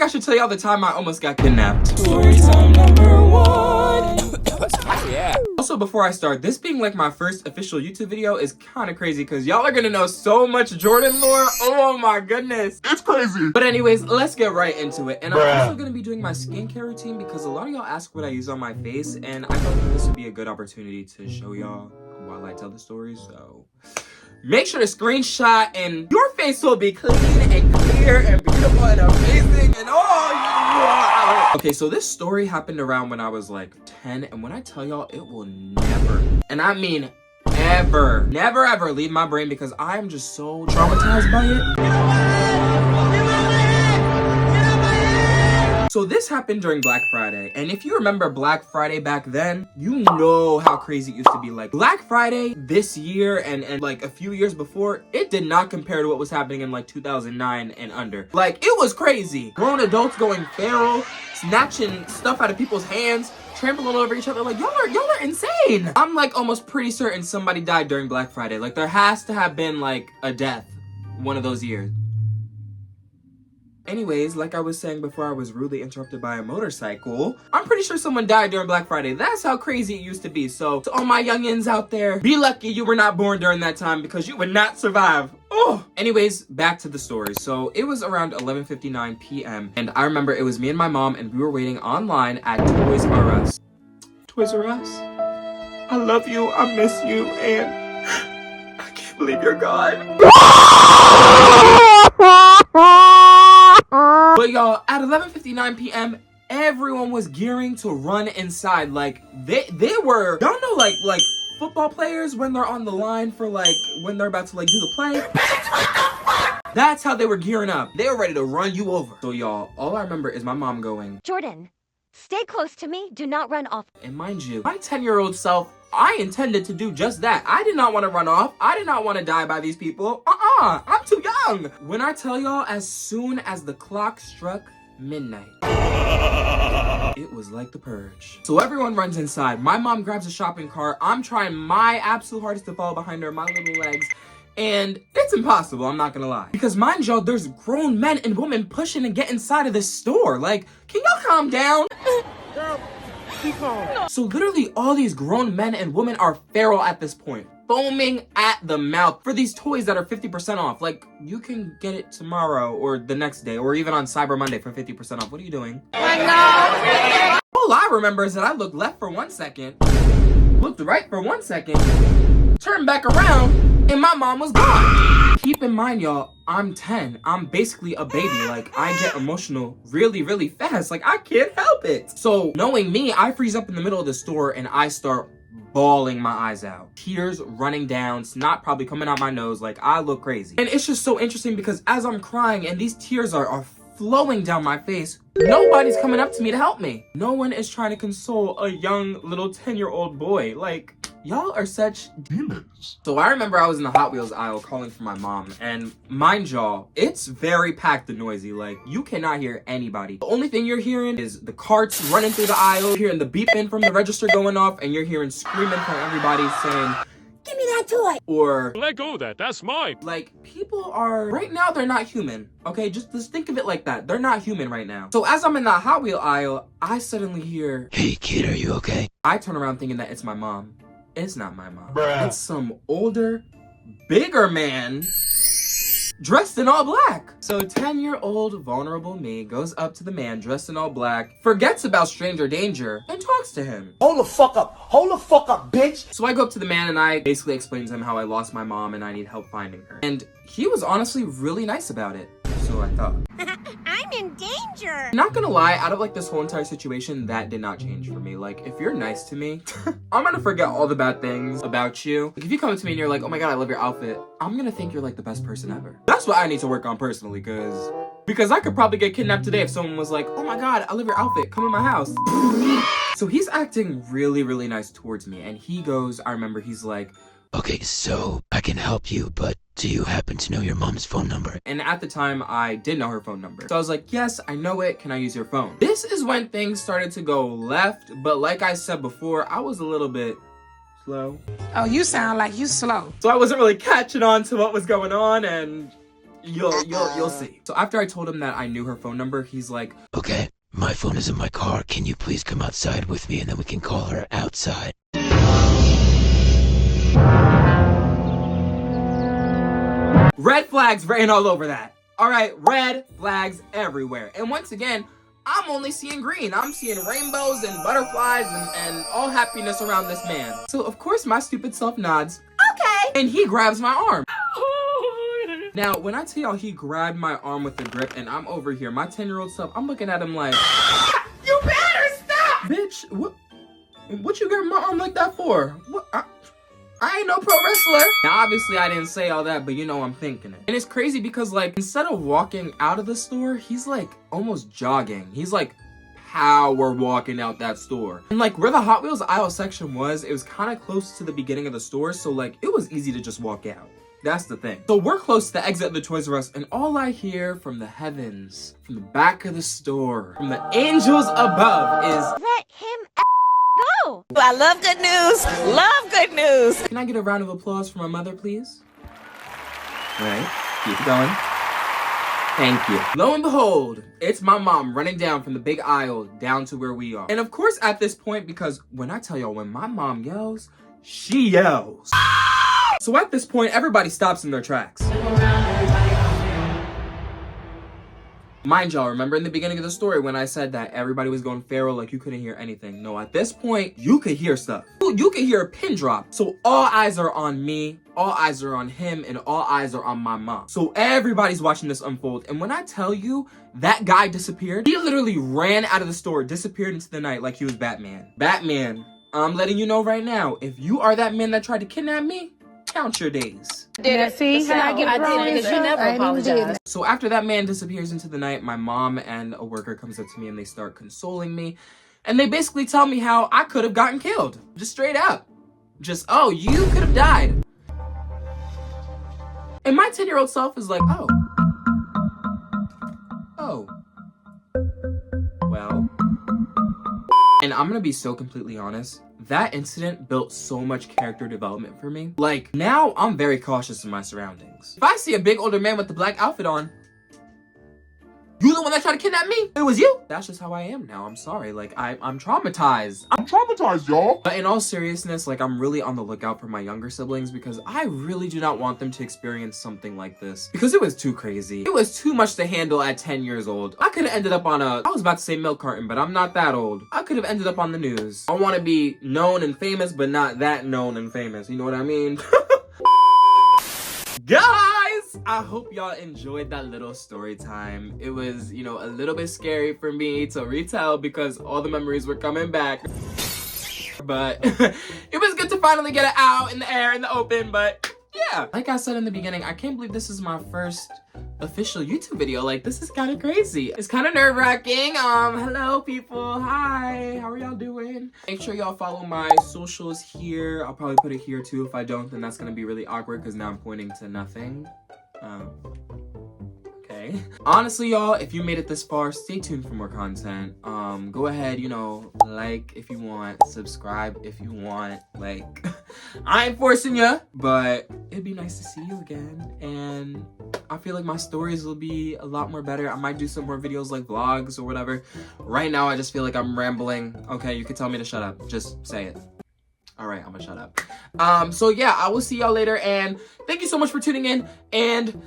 think I should tell y'all the time I almost got kidnapped. Story time number 1. Yeah. Also, before I start, this being like my first official YouTube video is kind of crazy because y'all are gonna know so much Jordan lore. Oh my goodness. It's crazy. But anyways, let's get right into it. And I'm also gonna be doing my skincare routine because a lot of y'all ask what I use on my face, and I thought this would be a good opportunity to show y'all while I tell the story. So make sure to screenshot and your face will be clean and clear and beautiful and amazing and wow. Okay, so this story happened around when I was like 10, and when I tell y'all, it will never, and I mean never ever leave my brain because I am just so traumatized by it. So this happened during Black Friday, and if you remember Black Friday back then, you know how crazy it used to be. Like Black Friday this year and like a few years before, it did not compare to what was happening in like 2009 and under. Like it was crazy. Grown adults going feral, snatching stuff out of people's hands, trampling over each other. Like y'all are insane. I'm like almost pretty certain somebody died during Black Friday. Like there has to have been like a death one of those years. Anyways, like I was saying before I was rudely interrupted by a motorcycle, I'm pretty sure someone died during Black Friday. That's how crazy it used to be. So to all my youngins out there, be lucky you were not born during that time because you would not survive. Oh! Anyways, back to the story. So it was around 11:59 p.m. and I remember it was me and my mom and we were waiting online at Toys R Us. Toys R Us? I love you, I miss you, and I can't believe you're gone. But y'all, at 11:59 p.m., everyone was gearing to run inside. Like they were, y'all know like football players when they're on the line for like when they're about to like do the play. That's how they were gearing up. They were ready to run you over. So y'all, all I remember is my mom going, Jordan, stay close to me. Do not run off. and mind you, my 10-year-old self, I intended to do just that. I did not want to run off. I did not want to die by these people. I'm too young. When I tell y'all, as soon as the clock struck midnight, it was like the purge. So everyone runs inside. My mom grabs a shopping cart. I'm trying my absolute hardest to follow behind her, my little legs. And it's impossible, I'm not gonna lie. Because mind y'all, there's grown men and women pushing to get inside of this store. Like, can y'all calm down? So literally all these grown men and women are feral at this point, foaming at the mouth for these toys that are 50% off. Like, you can get it tomorrow or the next day or even on Cyber Monday for 50% off. What are you doing? All I remember is that I looked left for 1 second, looked right for 1 second, turned back around, and my mom was gone. Keep in mind, y'all, I'm 10. I'm basically a baby. Like, I get emotional really, really fast. Like, I can't help it. So, knowing me, I freeze up in the middle of the store and I start bawling my eyes out. Tears running down, snot probably coming out my nose. Like, I look crazy. And it's just so interesting because as I'm crying and these tears are flowing down my face, nobody's coming up to me to help me. No one is trying to console a young little 10-year-old boy. Like, y'all are such demons. So I remember I was in the Hot Wheels aisle calling for my mom, and mind y'all, it's very packed and noisy. Like, you cannot hear anybody. The only thing you're hearing is the carts running through the aisle, you're hearing the beeping from the register going off, and you're hearing screaming from everybody saying, "Give me that toy!" Or, Let go of that. That's mine. like, people are, right now, they're not human. Okay, just think of it like that. They're not human right now. So as I'm in the Hot Wheel aisle, I suddenly hear, "Hey kid, are you okay?" I turn around thinking that it's my mom. It's not my mom. Bruh. It's some older, bigger man dressed in all black. So 10-year-old vulnerable me goes up to the man dressed in all black, forgets about stranger danger, and talks to him. Hold the fuck up. Hold the fuck up, bitch. So I go up to the man and I basically explain to him how I lost my mom and I need help finding her. And he was honestly really nice about it. So I thought. I'm in danger. Not gonna lie, out of like this whole entire situation, that did not change for me. Like, if you're nice to me, I'm gonna forget all the bad things about you. Like, if you come up to me and you're like, "Oh my god, I love your outfit," I'm gonna think you're like the best person ever. That's what I need to work on personally, because I could probably get kidnapped today if someone was like, "Oh my god, I love your outfit, come in my house." So he's acting really, really nice towards me, and he goes, I remember he's like, "Okay, so I can help you, but do you happen to know your mom's phone number?" And at the time, I did know her phone number. So I was like, "Yes, I know it. Can I use your phone?" This is when things started to go left, but like I said before, I was a little bit slow. Oh, you sound like you slow. So I wasn't really catching on to what was going on, and You'll see. So after I told him that I knew her phone number, he's like, Okay, my phone is in my car. Can you please come outside with me and then we can call her outside? red flags written all over that. All right, red flags everywhere. And once again, I'm only seeing green. I'm seeing rainbows and butterflies and all happiness around this man. So of course my stupid self nods. Okay. And he grabs my arm. Now, when I tell y'all he grabbed my arm with a grip and I'm over here, my 10-year-old self, I'm looking at him like, you better stop! Bitch, what you grabbing my arm like that for? What? I ain't no pro wrestler. Now, obviously, I didn't say all that, but you know I'm thinking it. And it's crazy because, like, instead of walking out of the store, he's, like, almost jogging. He's, like, power walking out that store. And, like, where the Hot Wheels aisle section was, it was kind of close to the beginning of the store, so, like, it was easy to just walk out. That's the thing. So we're close to the exit of the Toys R Us, and all I hear from the heavens, from the back of the store, from the angels above is, Let him go. I love good news. Love good news. can I get a round of applause for my mother, please? All right, keep going. Thank you. Lo and behold, it's my mom running down from the big aisle down to where we are. And of course, at this point, because when I tell y'all, when my mom yells, she yells. So at this point, everybody stops in their tracks. Mind y'all, remember in the beginning of the story when I said that everybody was going feral, like you couldn't hear anything? No, at this point, you could hear stuff. You could hear a pin drop. So all eyes are on me, all eyes are on him, and all eyes are on my mom. So everybody's watching this unfold. And when I tell you that guy disappeared, he literally ran out of the store, disappeared into the night like he was Batman. Batman, I'm letting you know right now, if you are that man that tried to kidnap me, count your days. See how I get wrong because you never apologize. So after that man disappears into the night, my mom and a worker comes up to me and they start consoling me. And they basically tell me how I could have gotten killed. Just straight up. Just, oh, you could have died. And my 10-year-old self is like, oh. Oh. Well. And I'm gonna be so completely honest. That incident built so much character development for me. Like, now I'm very cautious in my surroundings. If I see a big older man with the black outfit on, you the one that tried to kidnap me? It was you? That's just how I am now. I'm sorry. Like, I'm traumatized. I'm traumatized, y'all. But in all seriousness, like, I'm really on the lookout for my younger siblings because I really do not want them to experience something like this. Because it was too crazy. It was too much to handle at 10 years old. I could have ended up on I was about to say milk carton, but I'm not that old. I could have ended up on the news. I want to be known and famous, but not that known and famous. You know what I mean? Guys, I hope y'all enjoyed that little story time. It was, you know, a little bit scary for me to retell because all the memories were coming back. But it was good to finally get it out in the air, in the open, but yeah. Like I said in the beginning, I can't believe this is my first official YouTube video. Like, this is kind of crazy. It's kind of nerve-wracking. Hello people, hi, how are y'all doing? Make sure y'all follow my socials here. I'll probably put it here too. If I don't, then that's gonna be really awkward because now I'm pointing to nothing. Okay. Honestly, y'all, if you made it this far, stay tuned for more content. Go ahead, you know, like if you want, subscribe if you want. Like, I ain't forcing ya, but it'd be nice to see you again. And I feel like my stories will be a lot more better. I might do some more videos like vlogs or whatever. Right now, I just feel like I'm rambling. Okay, you can tell me to shut up. Just say it. All right, I'm gonna shut up. So yeah, I will see y'all later. And thank you so much for tuning in. And